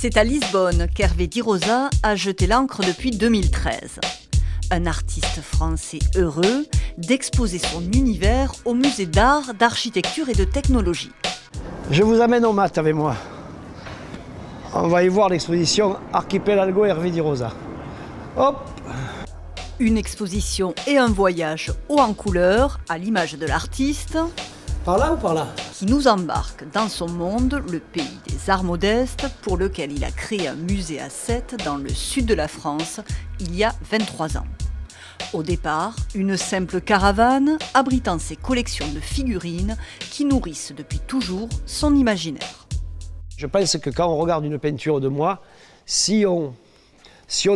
C'est à Lisbonne qu'Hervé Di Rosa a jeté l'encre depuis 2013. Un artiste français heureux d'exposer son univers au musée d'art, d'architecture et de technologie. Je vous amène au mat avec moi. On va y voir l'exposition Archipelago Hervé Di Rosa. Hop! Une exposition et un voyage haut en couleur, à l'image de l'artiste. Par là ou par là? Qui nous embarque dans son monde, le pays des arts modestes, pour lequel il a créé un musée à Sète, dans le sud de la France, il y a 23 ans. Au départ, une simple caravane abritant ses collections de figurines qui nourrissent depuis toujours son imaginaire. Je pense que quand on regarde une peinture de moi, si on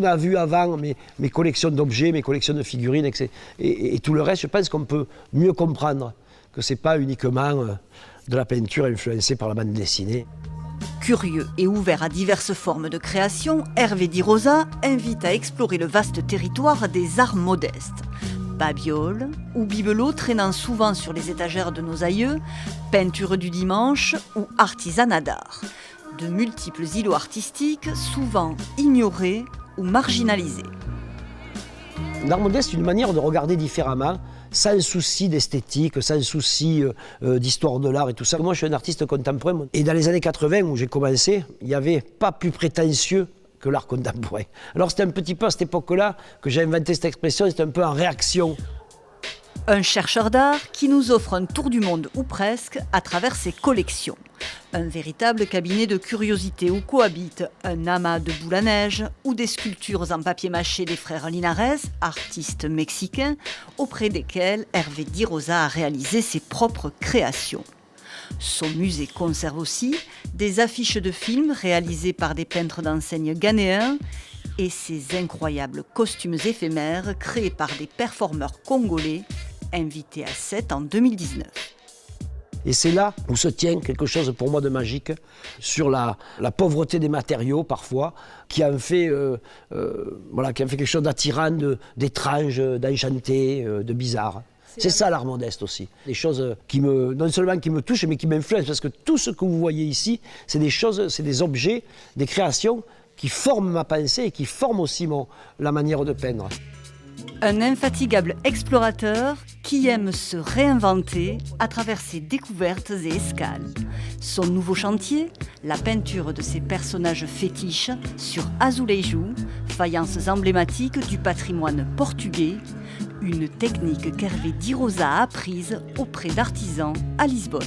a vu avant mes collections d'objets, mes collections de figurines et tout le reste, je pense qu'on peut mieux comprendre que ce n'est pas uniquement de la peinture influencée par la bande dessinée. Curieux et ouvert à diverses formes de création, Hervé Di Rosa invite à explorer le vaste territoire des arts modestes. Babioles ou bibelots traînant souvent sur les étagères de nos aïeux, peinture du dimanche ou artisanat d'art. De multiples îlots artistiques, souvent ignorés ou marginalisés. L'art modeste, c'est une manière de regarder différemment, sans souci d'esthétique, sans souci d'histoire de l'art et tout ça. Moi, je suis un artiste contemporain. Et dans les années 80, où j'ai commencé, il n'y avait pas plus prétentieux que l'art contemporain. Alors c'était un petit peu à cette époque-là que j'ai inventé cette expression, c'était un peu en réaction. Un chercheur d'art qui nous offre un tour du monde, ou presque, à travers ses collections. Un véritable cabinet de curiosités où cohabitent un amas de boules à neige ou des sculptures en papier mâché des frères Linares, artistes mexicains, auprès desquels Hervé Di Rosa a réalisé ses propres créations. Son musée conserve aussi des affiches de films réalisées par des peintres d'enseigne ghanéens et ses incroyables costumes éphémères créés par des performeurs congolais invités à Sète en 2019. Et c'est là où se tient quelque chose pour moi de magique sur la pauvreté des matériaux parfois, qui en fait quelque chose d'attirant, d'étrange, d'enchanté, de bizarre. C'est ça l'art modeste aussi. Des choses non seulement qui me touchent, mais qui m'influencent. Parce que tout ce que vous voyez ici, c'est des objets, des créations qui forment ma pensée et qui forment aussi la manière de peindre. Un infatigable explorateur qui aime se réinventer à travers ses découvertes et escales. Son nouveau chantier, la peinture de ses personnages fétiches sur azulejo, faïences emblématiques du patrimoine portugais, une technique qu'Hervé Di Rosa a apprise auprès d'artisans à Lisbonne.